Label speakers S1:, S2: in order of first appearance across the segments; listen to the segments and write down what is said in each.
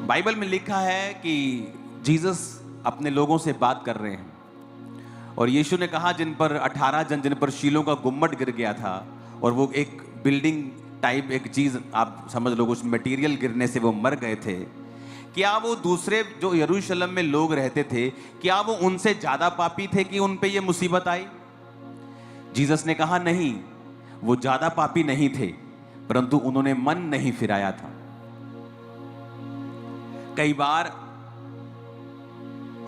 S1: Bible में लिखा है कि जीसस अपने लोगों से बात कर रहे हैं और यीशु ने कहा जिन पर 18 जन जिन पर शीलों का गुम्मट गिर गया था और वो एक बिल्डिंग टाइप एक चीज आप समझ लो, उस मटेरियल गिरने से वो मर गए थे। क्या वो दूसरे जो यरूशलेम में लोग रहते थे, क्या वो उनसे ज्यादा पापी थे कि उन पे ये मुसीबत आई? जीसस ने कहा नहीं, वो ज्यादा पापी नहीं थे, परंतु उन्होंने मन नहीं फिराया था। कई बार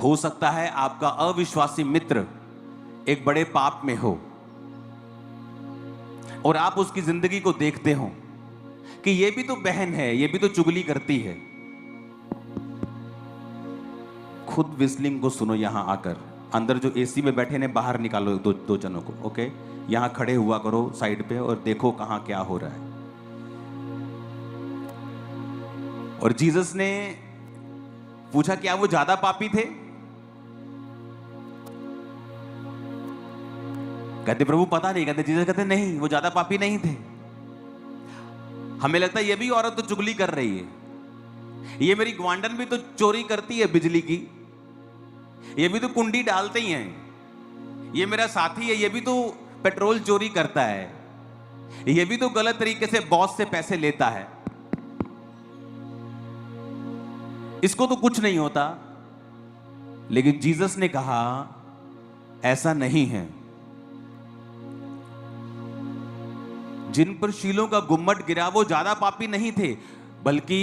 S1: हो सकता है आपका अविश्वासी मित्र एक बड़े पाप में हो और आप उसकी जिंदगी को देखते हो कि ये भी तो बहन है, ये भी तो चुगली करती है। खुद विस्लिंग को सुनो। यहां आकर अंदर जो एसी में बैठे ने बाहर निकालो दो जनों को, ओके? यहां खड़े हुआ करो साइड पे और देखो कहां क्या हो रहा है। और जीसस ने पूछा क्या वो ज्यादा पापी थे? कहते प्रभु पता नहीं। कहते जीसस कहते नहीं, वो ज्यादा पापी नहीं थे। हमें लगता है ये भी औरत तो चुगली कर रही है, ये मेरी ग्वांडन भी तो चोरी करती है बिजली की, ये भी तो कुंडी डालते ही हैं, ये मेरा साथी है, ये भी तो पेट्रोल चोरी करता है, ये भी तो गलत तरीके से बॉस से पैसे लेता है, इसको तो कुछ नहीं होता। लेकिन जीसस ने कहा ऐसा नहीं है। जिन पर शीलों का गुम्मट गिरा वो ज्यादा पापी नहीं थे, बल्कि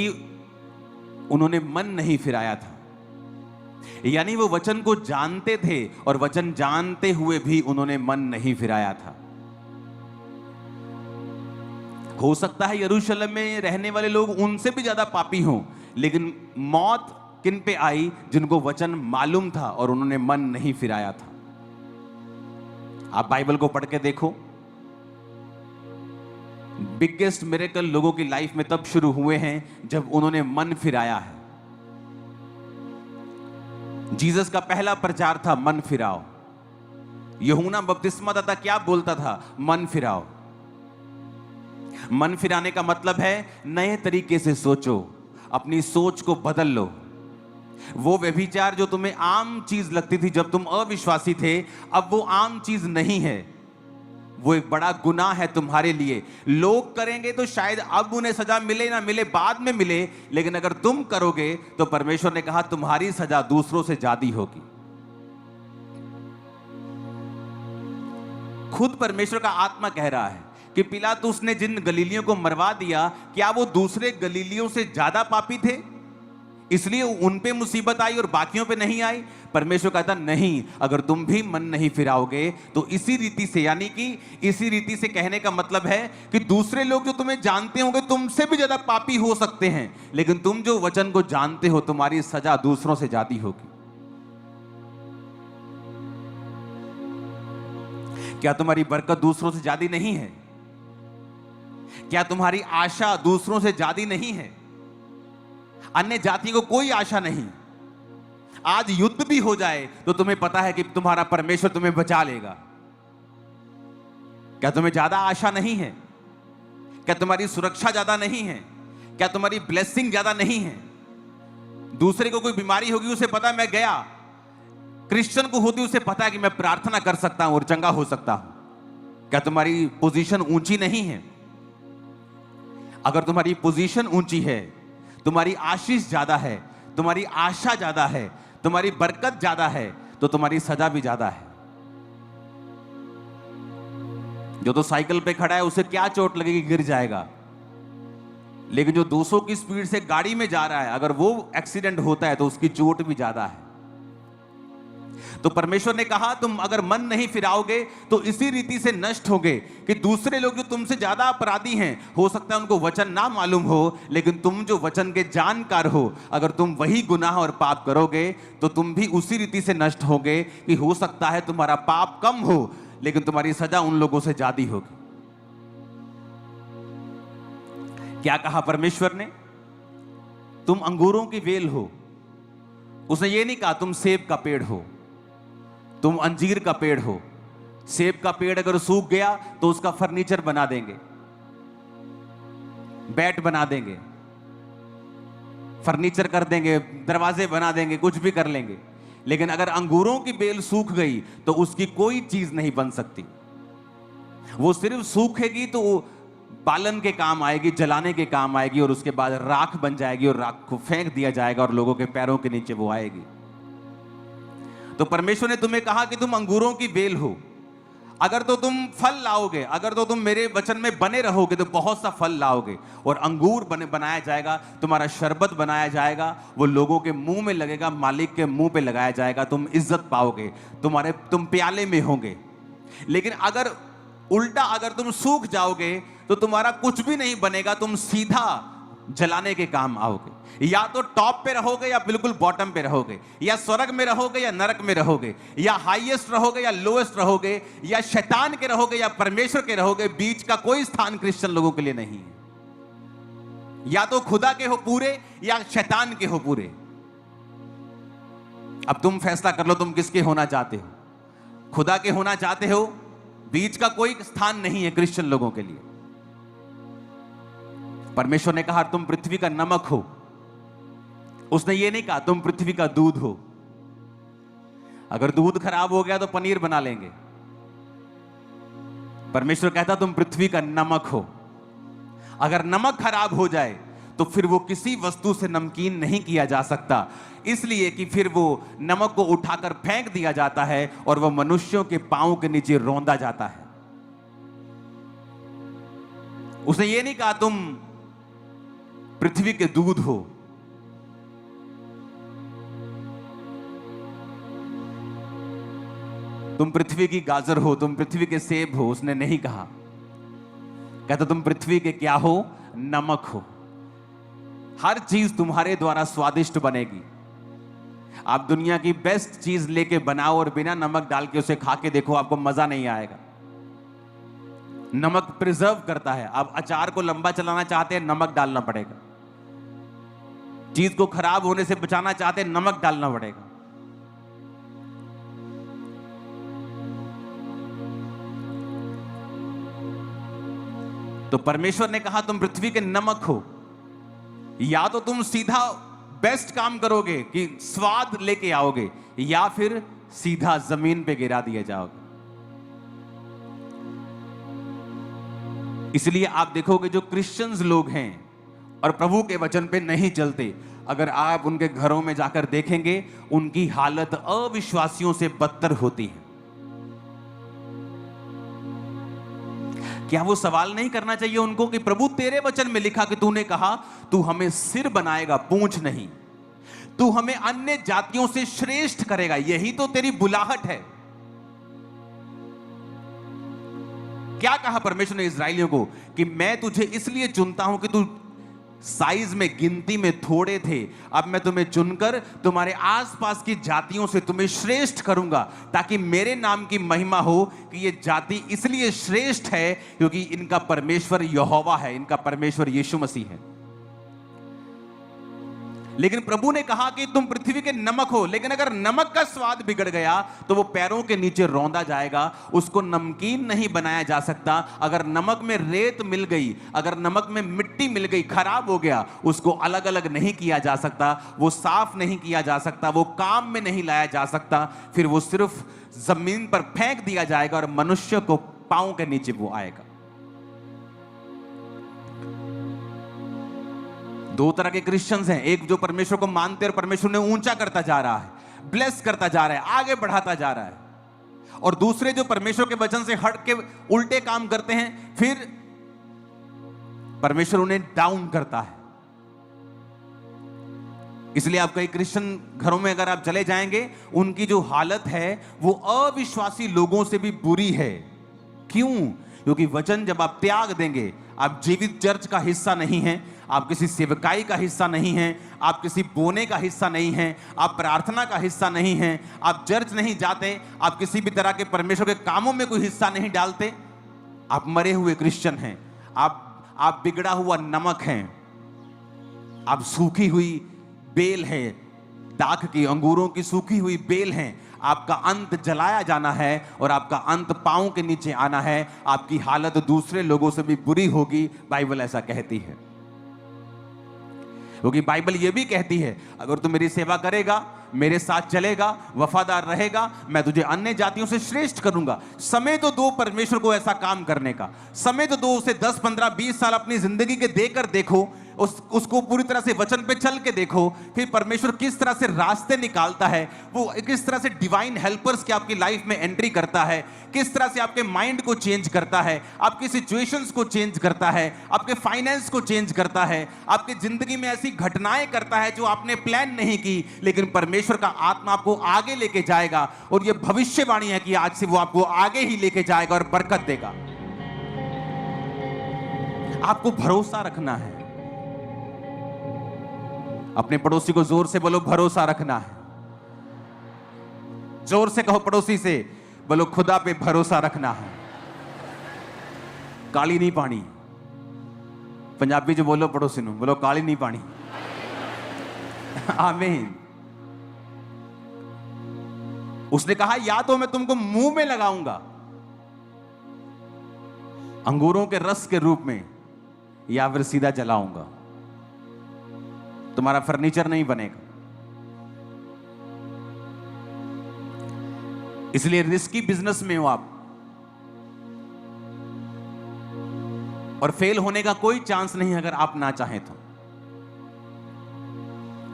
S1: उन्होंने मन नहीं फिराया था। यानी वो वचन को जानते थे और वचन जानते हुए भी उन्होंने मन नहीं फिराया था। हो सकता है यरूशलेम में रहने वाले लोग उनसे भी ज्यादा पापी हों, लेकिन मौत किन पे आई? जिनको वचन मालूम था और उन्होंने मन नहीं फिराया था। आप बाइबल को पढ़ के देखो, बिगेस्ट मिरेकल लोगों की लाइफ में तब शुरू हुए हैं जब उन्होंने मन फिराया है। जीसस का पहला प्रचार था मन फिराओ। यूहन्ना बपतिस्मादाता क्या बोलता था? मन फिराओ। मन फिराने का मतलब है नए तरीके से सोचो, अपनी सोच को बदल लो। वो व्यभिचार जो तुम्हें आम चीज लगती थी जब तुम अविश्वासी थे, अब वो आम चीज नहीं है, वो एक बड़ा गुनाह है तुम्हारे लिए। लोग करेंगे तो शायद अब उन्हें सजा मिले ना मिले, बाद में मिले, लेकिन अगर तुम करोगे तो परमेश्वर ने कहा तुम्हारी सजा दूसरों से ज्यादा होगी। खुद परमेश्वर का आत्मा कह रहा है कि पिलातुस ने जिन गलीलियों को मरवा दिया, क्या वो दूसरे गलीलियों से ज्यादा पापी थे इसलिए उन पे मुसीबत आई और बाकियों पे नहीं आई? परमेश्वर कहता नहीं, अगर तुम भी मन नहीं फिराओगे तो इसी रीति से, यानी कि इसी रीति से कहने का मतलब है कि दूसरे लोग जो तुम्हें जानते होंगे तुमसे भी ज्यादा पापी हो सकते हैं, लेकिन तुम जो वचन को जानते हो तुम्हारी सजा दूसरों से ज्यादा होगी। क्या तुम्हारी बरकत दूसरों से ज्यादा नहीं है? क्या तुम्हारी आशा दूसरों से ज्यादा नहीं है? अन्य जातियों को कोई आशा नहीं। आज युद्ध भी हो जाए तो तुम्हें पता है कि तुम्हारा परमेश्वर तुम्हें बचा लेगा। क्या तुम्हें ज्यादा आशा नहीं है? क्या तुम्हारी सुरक्षा ज्यादा नहीं है? क्या तुम्हारी ब्लेसिंग ज्यादा नहीं है? दूसरे को कोई बीमारी होगी उसे पता है मैं गया, क्रिश्चियन को होती उसे पता है कि मैं प्रार्थना कर सकता हूं और चंगा हो सकता हूं। क्या तुम्हारी पोजीशन ऊंची नहीं है? अगर तुम्हारी पोजीशन ऊंची है, तुम्हारी आशीष ज्यादा है, तुम्हारी आशा ज्यादा है, तुम्हारी बरकत ज्यादा है, तो तुम्हारी सजा भी ज्यादा है। जो तो साइकिल पे खड़ा है उसे क्या चोट लगेगी, गिर जाएगा, लेकिन जो 200 की स्पीड से गाड़ी में जा रहा है, अगर वो एक्सीडेंट होता है तो उसकी चोट भी ज्यादा है। तो परमेश्वर ने कहा तुम अगर मन नहीं फिराओगे तो इसी रीति से नष्ट होगे कि दूसरे लोग जो तुमसे ज्यादा अपराधी हैं, हो सकता है उनको वचन ना मालूम हो, लेकिन तुम जो वचन के जानकार हो, अगर तुम वही गुनाह और पाप करोगे तो तुम भी उसी रीति से नष्ट होगे कि हो सकता है तुम्हारा पाप कम हो लेकिन तुम्हारी सजा उन लोगों से ज्यादा होगी। क्या कहा परमेश्वर ने? तुम अंगूरों की वेल हो। उसने ये नहीं कहा तुम सेब का पेड़ हो, तुम अंजीर का पेड़ हो। सेब का पेड़ अगर सूख गया तो उसका फर्नीचर बना देंगे, बैट बना देंगे, फर्नीचर कर देंगे, दरवाजे बना देंगे, कुछ भी कर लेंगे, लेकिन अगर अंगूरों की बेल सूख गई तो उसकी कोई चीज नहीं बन सकती। वो सिर्फ सूखेगी तो वो बालन के काम आएगी, जलाने के काम आएगी, और उसके बाद राख बन जाएगी और राख को फेंक दिया जाएगा और लोगों के पैरों के नीचे वो आएगी। तो परमेश्वर ने तुम्हें कहा कि तुम अंगूरों की बेल हो, अगर तो तुम फल लाओगे, अगर तो तुम मेरे वचन में बने रहोगे तो बहुत सा फल लाओगे, और अंगूर बनाया जाएगा, तुम्हारा शरबत बनाया जाएगा, वो लोगों के मुंह में लगेगा, मालिक के मुंह पे लगाया जाएगा, तुम इज्जत पाओगे, तुम प्याले में होंगे। लेकिन अगर उल्टा, अगर तुम सूख जाओगे तो तुम्हारा कुछ भी नहीं बनेगा, तुम सीधा जलाने के काम आओगे। या तो टॉप पे रहोगे या बिल्कुल बॉटम पे रहोगे, या स्वर्ग में रहोगे या नरक में रहोगे, या हाईएस्ट रहोगे या लोएस्ट रहोगे, या शैतान के रहोगे या परमेश्वर के रहोगे। बीच का कोई स्थान क्रिश्चियन लोगों के लिए नहीं है। या तो खुदा के हो पूरे या शैतान के हो पूरे। अब तुम फैसला कर लो, तुम किसके होना चाहते हो? खुदा के होना चाहते हो? बीच का कोई स्थान नहीं है क्रिश्चियन लोगों के लिए। परमेश्वर ने कहा तुम पृथ्वी का नमक हो। उसने ये नहीं कहा तुम पृथ्वी का दूध हो। अगर दूध खराब हो गया तो पनीर बना लेंगे। परमेश्वर कहता तुम पृथ्वी का नमक हो। अगर नमक खराब हो जाए तो फिर वो किसी वस्तु से नमकीन नहीं किया जा सकता, इसलिए कि फिर वो नमक को उठाकर फेंक दिया जाता है और वह मनुष्यों के पांव के नीचे रौंदा जाता है। उसने ये नहीं कहा तुम पृथ्वी के दूध हो। तुम पृथ्वी की गाजर हो, तुम पृथ्वी के सेब हो। उसने नहीं कहा। कहता तुम पृथ्वी के क्या हो? नमक हो। हर चीज तुम्हारे द्वारा स्वादिष्ट बनेगी। आप दुनिया की बेस्ट चीज लेके बनाओ और बिना नमक डाल के उसे खा के देखो, आपको मजा नहीं आएगा। नमक प्रिजर्व करता है। आप अचार को लंबा चलाना चाहते हैं, नमक डालना पड़ेगा। चीज को खराब होने से बचाना चाहते हैं, नमक डालना पड़ेगा। तो परमेश्वर ने कहा तुम पृथ्वी के नमक हो। या तो तुम सीधा बेस्ट काम करोगे कि स्वाद लेके आओगे, या फिर सीधा जमीन पे गिरा दिए जाओगे। इसलिए आप देखोगे जो क्रिश्चियंस लोग हैं और प्रभु के वचन पे नहीं चलते, अगर आप उनके घरों में जाकर देखेंगे उनकी हालत अविश्वासियों से बदतर होती है। क्या वो सवाल नहीं करना चाहिए उनको कि प्रभु तेरे वचन में लिखा कि तूने कहा तू हमें सिर बनाएगा, पूंछ नहीं। तू हमें अन्य जातियों से श्रेष्ठ करेगा, यही तो तेरी बुलाहट है। क्या कहा परमेश्वर ने इस्राएलियों को कि मैं तुझे इसलिए चुनता हूं कि तू साइज में, गिनती में थोड़े थे, अब मैं तुम्हें चुनकर तुम्हारे आसपास की जातियों से तुम्हें श्रेष्ठ करूंगा, ताकि मेरे नाम की महिमा हो कि ये जाति इसलिए श्रेष्ठ है क्योंकि इनका परमेश्वर यहोवा है, इनका परमेश्वर यीशु मसीह है। लेकिन प्रभु ने कहा कि तुम पृथ्वी के नमक हो। लेकिन अगर नमक का स्वाद बिगड़ गया तो वो पैरों के नीचे रौंदा जाएगा, उसको नमकीन नहीं बनाया जा सकता। अगर नमक में रेत मिल गई, अगर नमक में मिट्टी मिल गई, खराब हो गया, उसको अलग अलग नहीं किया जा सकता, वो साफ नहीं किया जा सकता, वो काम में नहीं लाया जा सकता। फिर वो सिर्फ जमीन पर फेंक दिया जाएगा और मनुष्य को पांव के नीचे वो आएगा। दो तरह के क्रिश्चियंस हैं, एक जो परमेश्वर को मानते हैं और परमेश्वर ने ऊंचा करता जा रहा है, ब्लेस करता जा रहा है, आगे बढ़ाता जा रहा है, और दूसरे जो परमेश्वर के वचन से हट के उल्टे काम करते हैं, फिर परमेश्वर उन्हें डाउन करता है। इसलिए आप कई क्रिश्चियन घरों में अगर आप चले जाएंगे, उनकी जो हालत है वो अविश्वासी लोगों से भी बुरी है। क्यों? क्योंकि वचन जब आप त्याग देंगे, आप जीवित चर्च का हिस्सा नहीं हैं, आप किसी सेवकाई का हिस्सा नहीं हैं, आप किसी बोने का हिस्सा नहीं हैं, आप प्रार्थना का हिस्सा नहीं हैं, आप चर्च नहीं जाते, आप किसी भी तरह के परमेश्वर के कामों में कोई हिस्सा नहीं डालते, आप मरे हुए क्रिश्चियन हैं, आप बिगड़ा हुआ नमक हैं, आप सूखी हुई बेल है, दाख की, अंगूरों की सूखी हुई बेल हैं। आपका अंत जलाया जाना है और आपका अंत पांव के नीचे आना है। आपकी हालत दूसरे लोगों से भी बुरी होगी, बाइबल ऐसा कहती है। क्योंकि बाइबल ये भी कहती है, अगर तू मेरी सेवा करेगा, मेरे साथ चलेगा, वफादार रहेगा, मैं तुझे अन्य जातियों से श्रेष्ठ करूंगा। समय तो दो परमेश्वर को ऐसा काम करने का, समय तो दो उसे 10, 15, 20 साल अपनी जिंदगी के देकर देखो, उसको पूरी तरह से वचन पे चल के देखो, फिर परमेश्वर किस तरह से रास्ते निकालता है, वो किस तरह से डिवाइन हेल्पर्स के आपकी लाइफ में एंट्री करता है, किस तरह से आपके माइंड को चेंज करता है, आपकी सिचुएशंस को चेंज करता है, आपके फाइनेंस को चेंज करता है, आपकी जिंदगी में ऐसी घटनाएं करता है जो आपने प्लान नहीं की, लेकिन परमेश्वर का आत्मा आपको आगे लेके जाएगा। और ये भविष्यवाणी है कि आज से वो आपको आगे ही लेके जाएगा और बरकत देगा। आपको भरोसा रखना है। अपने पड़ोसी को जोर से बोलो, भरोसा रखना है। जोर से कहो पड़ोसी से, बोलो खुदा पे भरोसा रखना है। काली नहीं पानी। पंजाबी जो बोलो पड़ोसी नु, बोलो काली नहीं पानी। आमीन। उसने कहा, या तो मैं तुमको मुंह में लगाऊंगा अंगूरों के रस के रूप में, या फिर सीधा जलाऊंगा। तुम्हारा फर्नीचर नहीं बनेगा। इसलिए रिस्की बिजनेस में हो आप, और फेल होने का कोई चांस नहीं अगर आप ना चाहें तो।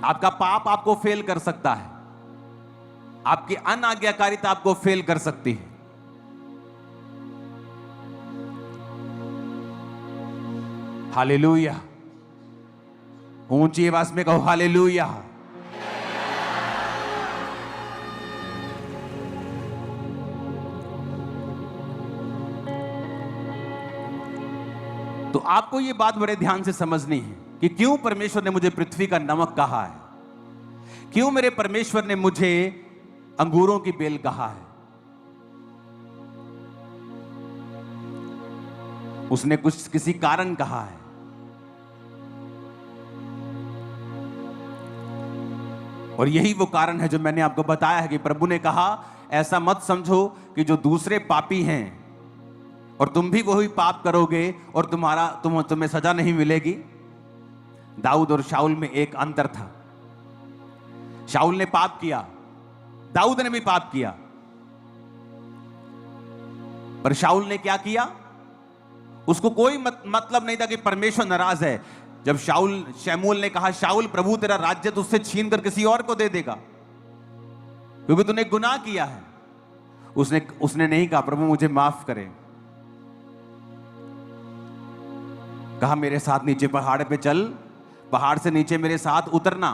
S1: आपका पाप आपको फेल कर सकता है, आपकी अनाज्ञाकारिता आपको फेल कर सकती है। हालेलुया। ऊंची आवाज में कहो हालेलुया। तो आपको यह बात बड़े ध्यान से समझनी है कि क्यों परमेश्वर ने मुझे पृथ्वी का नमक कहा है, क्यों मेरे परमेश्वर ने मुझे अंगूरों की बेल कहा है। उसने कुछ किसी कारण कहा है। और यही वो कारण है जो मैंने आपको बताया है कि प्रभु ने कहा, ऐसा मत समझो कि जो दूसरे पापी हैं और तुम भी वही पाप करोगे और तुम्हें सजा नहीं मिलेगी। दाऊद और शाऊल में एक अंतर था। शाऊल ने पाप किया, दाऊद ने भी पाप किया, पर शाऊल ने क्या किया, उसको कोई मतलब नहीं था कि परमेश्वर नाराज है। जब शमूएल ने कहा, शाऊल प्रभु तेरा राज्य तुझसे छीन कर किसी और को दे देगा क्योंकि तूने गुनाह किया है, उसने नहीं कहा प्रभु मुझे माफ करे। कहा मेरे साथ नीचे पहाड़ पे चल, पहाड़ से नीचे मेरे साथ उतरना।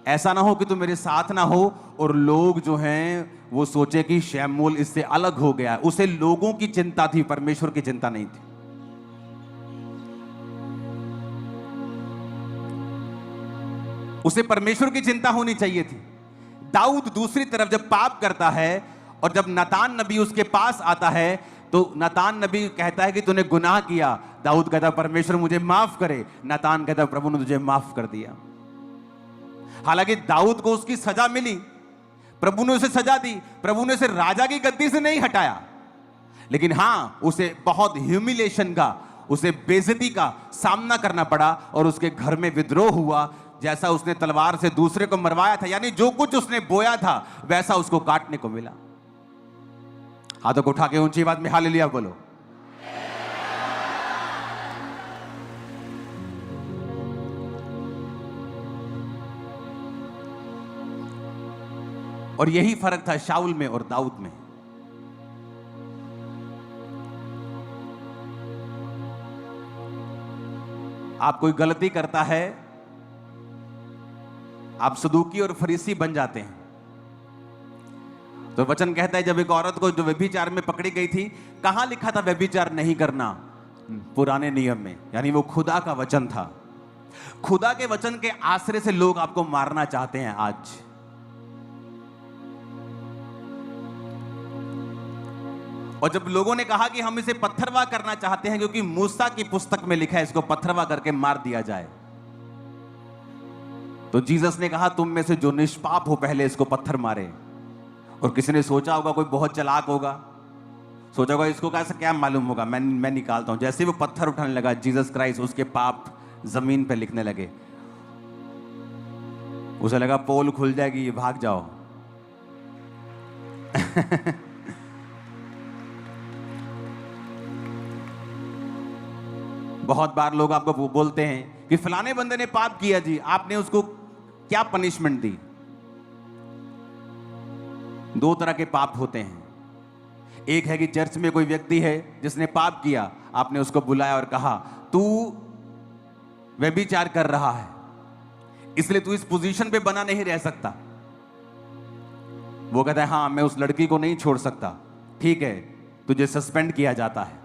S1: ऐसा ना हो कि तू मेरे साथ ना हो और लोग जो हैं वो सोचे कि शमूएल इससे अलग हो गया। उसे लोगों की चिंता थी, परमेश्वर की चिंता नहीं थी। उसे परमेश्वर की चिंता होनी चाहिए थी। दाऊद दूसरी तरफ जब पाप करता है और जब नातान नबी उसके पास आता है तो नातान नबी कहता है कि तूने गुनाह किया। दाऊद कहता परमेश्वर मुझे माफ करे। नातान कहता प्रभु ने तुझे माफ कर दिया। हालांकि दाऊद को उसकी सजा मिली, प्रभु ने उसे सजा दी, प्रभु ने उसे राजा की गद्दी से नहीं हटाया, लेकिन हां उसे बहुत ह्यूमिलेशन का, उसे बेइज्जती का सामना करना पड़ा और उसके घर में विद्रोह हुआ। जैसा उसने तलवार से दूसरे को मरवाया था, यानी जो कुछ उसने बोया था वैसा उसको काटने को मिला। हाथों को उठा के ऊंची आवाज में हालेलुया बोलो। और यही फर्क था शाऊल में और दाऊद में। आप कोई गलती करता है, आप सदूकी और फरीसी बन जाते हैं। तो वचन कहता है जब एक औरत को जो व्यभिचार में पकड़ी गई थी, कहां लिखा था व्यभिचार नहीं करना? पुराने नियम में, यानी वो खुदा का वचन था। खुदा के वचन के आश्रय से लोग आपको मारना चाहते हैं आज। और जब लोगों ने कहा कि हम इसे पत्थरवा करना चाहते हैं क्योंकि मूसा की पुस्तक में लिखा है इसको पत्थरवा करके मार दिया जाए, तो जीसस ने कहा तुम में से जो निष्पाप हो पहले इसको पत्थर मारे। और किसी ने सोचा होगा, कोई बहुत चालाक होगा, सोचा होगा इसको कैसे क्या मालूम होगा, मैं निकालता हूं। जैसे वो पत्थर उठाने लगा, जीसस क्राइस्ट उसके पाप जमीन पे लिखने लगे। उसे लगा पोल खुल जाएगी, भाग जाओ। बहुत बार लोग आपको बोलते हैं कि फलाने बंदे ने पाप किया जी, आपने उसको क्या पनिशमेंट दी। दो तरह के पाप होते हैं। एक है कि चर्च में कोई व्यक्ति है जिसने पाप किया, आपने उसको बुलाया और कहा तू व्यभिचार कर रहा है, इसलिए तू इस पोजीशन पे बना नहीं रह सकता। वो कहता है हाँ मैं उस लड़की को नहीं छोड़ सकता, ठीक है, तुझे सस्पेंड किया जाता है।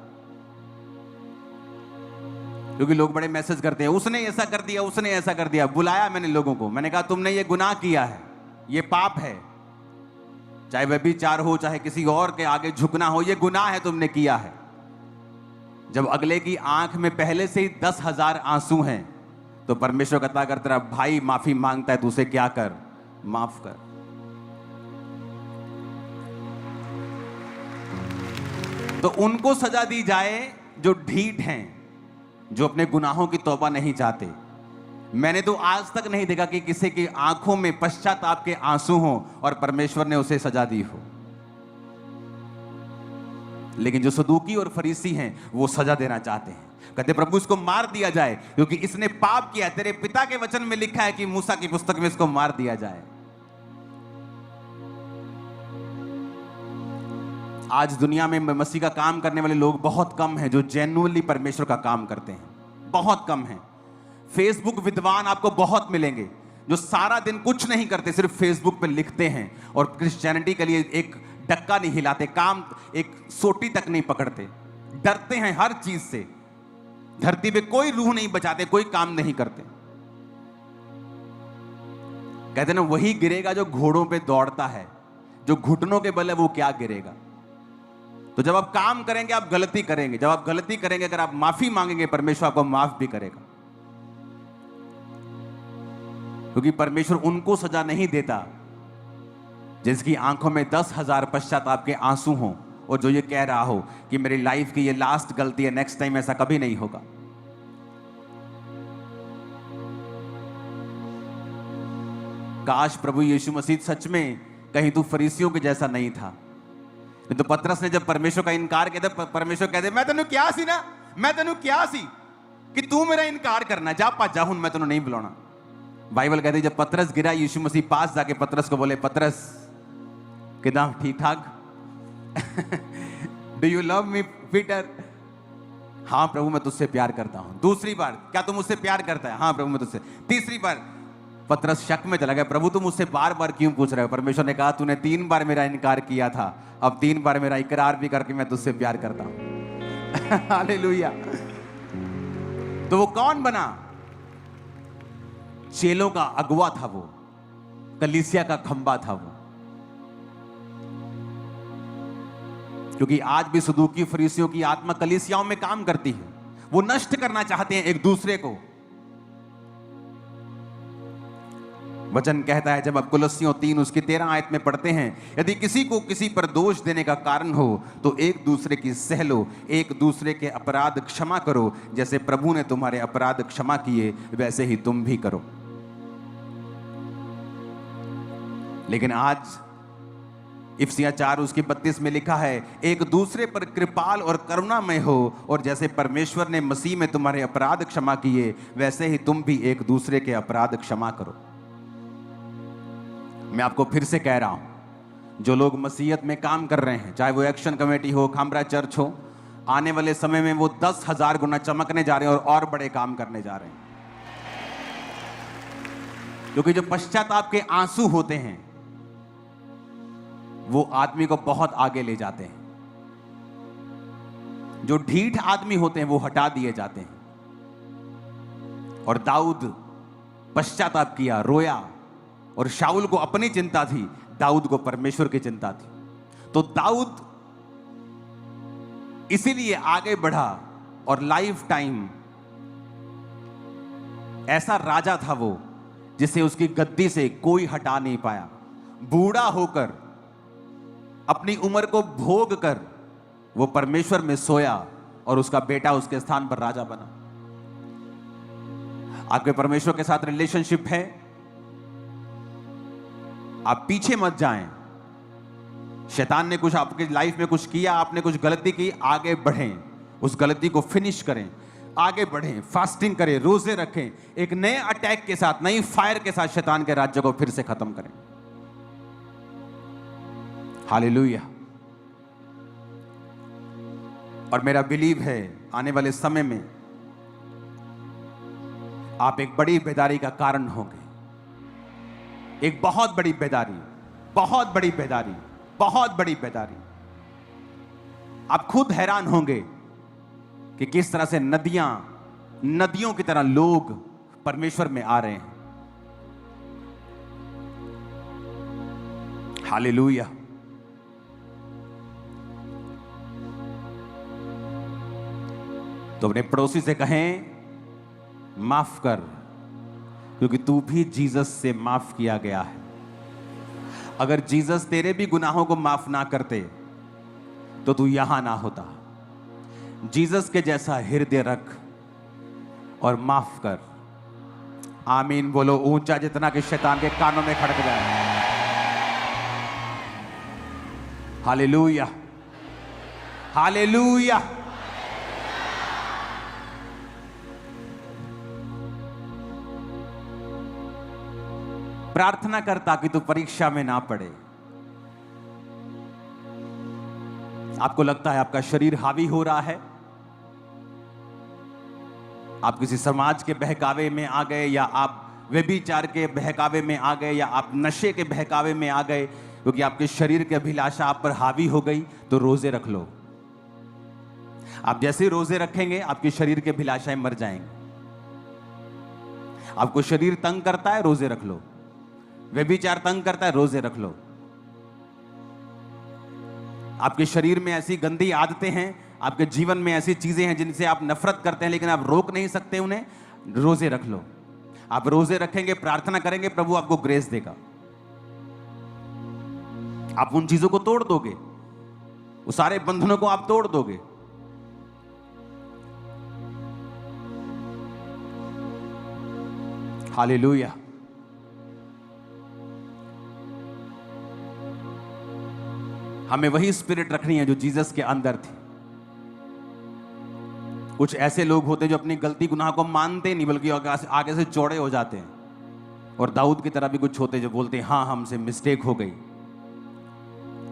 S1: क्योंकि लोग बड़े मैसेज करते हैं उसने ऐसा कर दिया, उसने ऐसा कर दिया। बुलाया मैंने लोगों को, मैंने कहा तुमने ये गुनाह किया है, ये पाप है, चाहे व्यभिचार हो चाहे किसी और के आगे झुकना हो, ये गुनाह है, तुमने किया है। जब अगले की आंख में पहले से ही 10,000 आंसू हैं तो परमेश्वर कहता अगर तेरा भाई माफी मांगता है तो उसे क्या कर, माफ कर। तो उनको सजा दी जाए जो ढीठ हैं, जो अपने गुनाहों की तौबा नहीं चाहते। मैंने तो आज तक नहीं देखा कि किसी की आंखों में पश्चाताप के आंसू हों और परमेश्वर ने उसे सजा दी हो। लेकिन जो सदूकी और फरीसी हैं वो सजा देना चाहते हैं, कहते प्रभु इसको मार दिया जाए क्योंकि इसने पाप किया। तेरे पिता के वचन में लिखा है कि मूसा की पुस्तक में इसको मार दिया जाए। आज दुनिया में मसीह का काम करने वाले लोग बहुत कम हैं जो जेन्युइनली परमेश्वर का काम करते हैं, बहुत कम हैं। फेसबुक विद्वान आपको बहुत मिलेंगे जो सारा दिन कुछ नहीं करते, सिर्फ फेसबुक पे लिखते हैं और क्रिश्चियनिटी के लिए एक डक्का नहीं हिलाते, काम एक सोटी तक नहीं पकड़ते, डरते हैं हर चीज से, धरती पे कोई रूह नहीं बचाते, कोई काम नहीं करते। कहते ना वही गिरेगा जो घोड़ों पे दौड़ता है, जो घुटनों के बल है वो क्या गिरेगा। तो जब आप काम करेंगे आप गलती करेंगे, जब आप गलती करेंगे अगर आप माफी मांगेंगे परमेश्वर आपको माफ भी करेगा। क्योंकि परमेश्वर उनको सजा नहीं देता जिसकी आंखों में 10,000 पश्चाताप के आंसू हों और जो ये कह रहा हो कि मेरी लाइफ की ये लास्ट गलती है, नेक्स्ट टाइम ऐसा कभी नहीं होगा। काश प्रभु यीशु मसीह सच में कहीं तू फरीसियों के जैसा नहीं था। तो पतरस ने जब परमेश्वर का इनकार किया था, परमेश्वर कहते मैं तेनू क्या सी ना, मैं तेनू क्या सी कि तू मेरा इनकार करना, जा पा जा, हूं मैं तेनू नहीं बुलाना। बाइबल कहती जब पतरस गिरा यीशु मसीह पास जाके पतरस को बोले पतरस किदा ठीक ठाक, do you love me Peter? हाँ प्रभु मैं तुझसे प्यार करता हूं। दूसरी बार क्या तुम मुझसे प्यार करता है? हाँ प्रभु मैं तुझसे। तीसरी बार पतरस शक में चला गया, प्रभु तुम मुझसे बार बार क्यों पूछ रहे हो? परमेश्वर ने कहा तूने 3 बार मेरा इनकार किया था, अब 3 बार मेरा इकरार भी करके मैं तुझसे प्यार करता हूं। हालेलुया। तो वो कौन बना? चेलों का अगुवा था वो, कलीसिया का खंबा था वो। क्योंकि आज भी सदूकी फरीसियों की आत्मा कलीसियाओं में काम करती है, वो नष्ट करना चाहते हैं एक दूसरे को। वचन कहता है जब आप कुलस्सियों 3 उसकी 13 आयत में पढ़ते हैं, यदि किसी को किसी पर दोष देने का कारण हो तो एक दूसरे की सह लो, एक दूसरे के अपराध क्षमा करो, जैसे प्रभु ने तुम्हारे अपराध क्षमा किए वैसे ही तुम भी करो। लेकिन आज इफिसियां 4 उसकी 32 में लिखा है एक दूसरे पर कृपाल और करुणामय हो, और जैसे परमेश्वर ने मसीह में तुम्हारे अपराध क्षमा किए वैसे ही तुम भी एक दूसरे के अपराध क्षमा करो। मैं आपको फिर से कह रहा हूं, जो लोग मसीहत में काम कर रहे हैं, चाहे वो एक्शन कमेटी हो, खामरा चर्च हो, आने वाले समय में वो 10,000 गुना चमकने जा रहे हैं और बड़े काम करने जा रहे हैं। क्योंकि जो पश्चाताप के आंसू होते हैं वो आदमी को बहुत आगे ले जाते हैं। जो ढीठ आदमी होते हैं वो हटा दिए जाते हैं। और दाऊद पश्चाताप किया, रोया, और शाऊल को अपनी चिंता थी, दाऊद को परमेश्वर की चिंता थी। तो दाऊद इसीलिए आगे बढ़ा और लाइफ टाइम ऐसा राजा था वो जिसे उसकी गद्दी से कोई हटा नहीं पाया। बूढ़ा होकर अपनी उम्र को भोग कर वो परमेश्वर में सोया और उसका बेटा उसके स्थान पर राजा बना। आपके परमेश्वर के साथ रिलेशनशिप है? आप पीछे मत जाएं। शैतान ने कुछ आपके लाइफ में कुछ किया, आपने कुछ गलती की, आगे बढ़ें, उस गलती को फिनिश करें, आगे बढ़ें, फास्टिंग करें, रोजे रखें, एक नए अटैक के साथ, नई फायर के साथ शैतान के राज्य को फिर से खत्म करें। हालेलुया। और मेरा बिलीव है आने वाले समय में आप एक बड़ी बेदारी का कारण होंगे, एक बहुत बड़ी बेदारी, बहुत बड़ी बेदारी, बहुत बड़ी बेदारी। आप खुद हैरान होंगे कि किस तरह से नदियों की तरह लोग परमेश्वर में आ रहे हैं। हालेलुया। तो अपने पड़ोसी से कहें, माफ कर, क्योंकि तू भी जीसस से माफ किया गया है। अगर जीसस तेरे भी गुनाहों को माफ ना करते तो तू यहां ना होता। जीसस के जैसा हृदय रख और माफ कर। आमीन बोलो ऊंचा, जितना कि शैतान के कानों में खड़क जाए। Hallelujah, hallelujah. प्रार्थना कर ताकि तू परीक्षा में ना पड़े। आपको लगता है आपका शरीर हावी हो रहा है, आप किसी समाज के बहकावे में आ गए, या आप व्यभिचार के बहकावे में आ गए, या आप नशे के बहकावे में आ गए, क्योंकि आपके शरीर की अभिलाषा आप पर हावी हो गई, तो रोजे रख लो। आप जैसे रोजे रखेंगे आपके शरीर की अभिलाषाएं मर जाएंगी। आपको शरीर तंग करता है, रोजे रख लो। व्यभिचार तंग करता है, रोजे रख लो। आपके शरीर में ऐसी गंदी आदतें हैं, आपके जीवन में ऐसी चीजें हैं जिनसे आप नफरत करते हैं लेकिन आप रोक नहीं सकते उन्हें, रोजे रख लो। आप रोजे रखेंगे, प्रार्थना करेंगे, प्रभु आपको ग्रेस देगा। आप उन चीजों को तोड़ दोगे, उस सारे बंधनों को आप तोड़ दोगे। हालेलुया। हमें वही स्पिरिट रखनी है जो जीसस के अंदर थी। कुछ ऐसे लोग होते हैं जो अपनी गलती गुनाह को मानते नहीं, बल्कि आगे से चौड़े हो जाते हैं। और दाऊद की तरह भी कुछ होते हैं जो बोलते हैं हाँ हमसे मिस्टेक हो गई।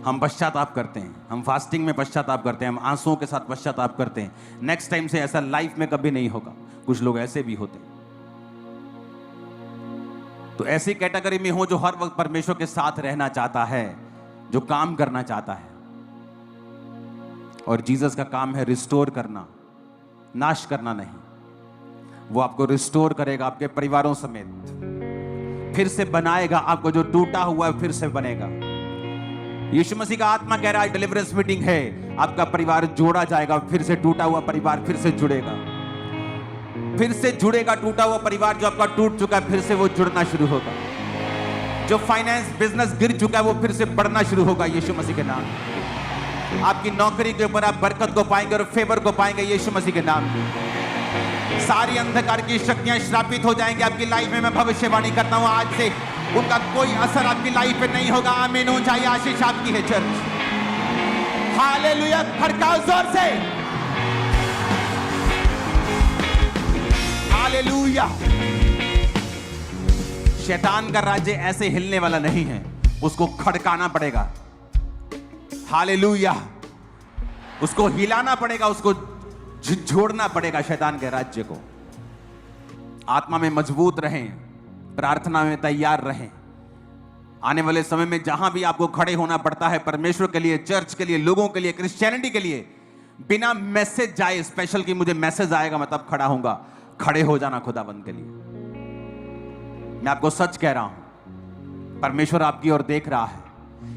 S1: हम पश्चाताप करते हैं, हम फास्टिंग में पश्चाताप करते हैं, हम आंसुओं के साथ पश्चाताप करते हैं। नेक्स्ट टाइम से ऐसा लाइफ में कभी नहीं होगा। कुछ लोग ऐसे भी होते हैं। तो ऐसी कैटेगरी में हो जो हर वक्त परमेश्वर के साथ रहना चाहता है, जो काम करना चाहता है। और जीसस का काम है रिस्टोर करना, नाश करना नहीं। वो आपको रिस्टोर करेगा, आपके परिवारों समेत फिर से बनाएगा। आपको जो टूटा हुआ है फिर से बनेगा। यीशु मसीह का आत्मा कह रहा है डिलीवरेंस मीटिंग है, आपका परिवार जोड़ा जाएगा, फिर से टूटा हुआ परिवार फिर से जुड़ेगा, फिर से जुड़ेगा। टूटा हुआ परिवार जो आपका टूट चुका है फिर से वो जुड़ना शुरू होगा। जो फाइनेंस बिजनेस गिर चुका है वो फिर से बढ़ना शुरू होगा यीशु मसीह के नाम। आपकी नौकरी के ऊपर आप बरकत को पाएंगे और फेवर को पाएंगे यीशु मसीह के नाम। सारी अंधकार की शक्तियां श्रापित हो जाएंगी आपकी लाइफ में। मैं भविष्यवाणी करता हूं आज से उनका कोई असर आपकी लाइफ पे नहीं होगा। आमीन। ऊंचाई आशीष आपकी है चर्च। हालेलुया। खड़काओ जोर से। हालेलुया। शैतान का राज्य ऐसे हिलने वाला नहीं है, उसको खड़काना पड़ेगा। हालेलुया। उसको हिलाना पड़ेगा, उसको झिझोड़ना पड़ेगा शैतान के राज्य को। आत्मा में मजबूत रहें, प्रार्थना में तैयार रहें। आने वाले समय में जहां भी आपको खड़े होना पड़ता है परमेश्वर के लिए, चर्च के लिए, लोगों के लिए, क्रिश्चियनिटी के लिए, बिना मैसेज जाए स्पेशल कि मुझे मैसेज आएगा मैं तब खड़ा होऊंगा, खड़े हो जाना खुदाबंद के लिए। मैं आपको सच कह रहा हूं, परमेश्वर आपकी ओर देख रहा है।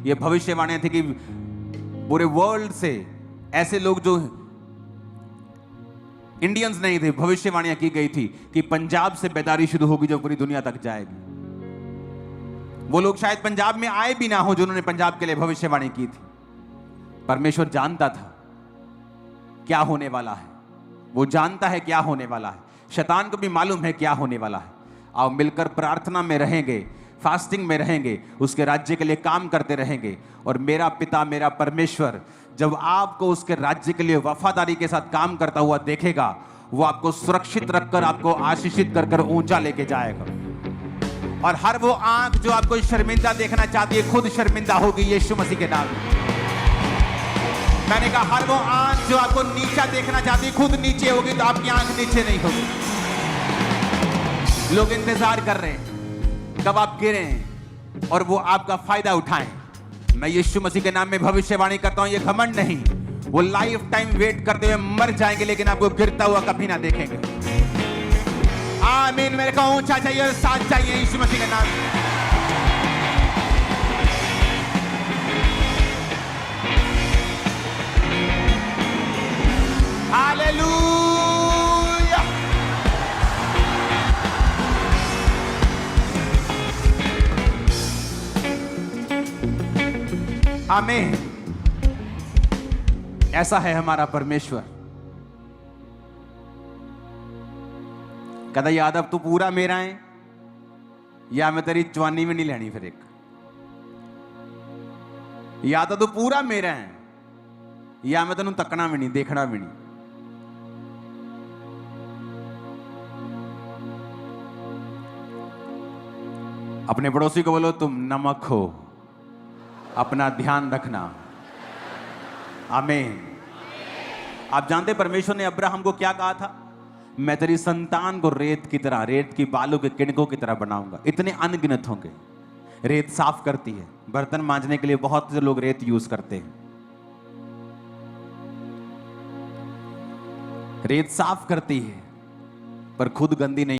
S1: यह भविष्यवाणी थी कि पूरे वर्ल्ड से ऐसे लोग जो इंडियंस नहीं थे, भविष्यवाणियां की गई थी कि पंजाब से बेदारी शुरू होगी जो पूरी दुनिया तक जाएगी। वो लोग शायद पंजाब में आए भी ना हो जिन्होंने पंजाब के लिए भविष्यवाणी की थी। परमेश्वर जानता था क्या होने वाला है, वो जानता है क्या होने वाला है। शैतान को भी मालूम है क्या होने वाला है। आओ मिलकर प्रार्थना में रहेंगे, फास्टिंग में रहेंगे, उसके राज्य के लिए काम करते रहेंगे, और मेरा पिता, मेरा परमेश्वर जब आपको उसके राज्य के लिए वफादारी के साथ काम करता हुआ देखेगा, वो आपको सुरक्षित रखकर, आपको आशीषित कर कर ऊंचा लेके जाएगा। और हर वो आंख जो आपको शर्मिंदा देखना चाहती है, खुद शर्मिंदा होगी यीशु मसीह के नाम में। मैंने कहा हर वो आंख जो आपको नीचा देखना चाहती है, खुद नीचे होगी, तो आपकी आंख नीचे नहीं होगी। लोग इंतजार कर रहे हैं कब आप गिरें और वो आपका फायदा उठाएं। मैं यीशु मसीह के नाम में भविष्यवाणी करता हूं, ये घमंड नहीं, वो लाइफ टाइम वेट करते हुए मर जाएंगे, लेकिन आपको गिरता हुआ कभी ना देखेंगे। आमीन। मेरे को ऊंचा चाहिए और साथ चाहिए यीशु मसीह के नाम में। हालेलुया। आमीन। ऐसा है हमारा परमेश्वर। कहता यादव तू पूरा मेरा है, या मैं तेरी जवानी में नहीं लेनी फिर एक। या तो तू पूरा मेरा है, या मैं तेनू तकना भी नहीं, देखना भी नहीं। अपने पड़ोसी को बोलो तुम नमक हो, अपना ध्यान रखना। आमीन। आप जानते परमेश्वर ने अब्राहम को क्या कहा था? मैं तेरी संतान को रेत की तरह, रेत की बालू के किणकों की तरह बनाऊंगा। इतने अनगिनत होंगे। रेत साफ करती है, बर्तन मांजने के लिए बहुत से लोग रेत यूज करते हैं। रेत साफ करती है पर खुद गंदी नहीं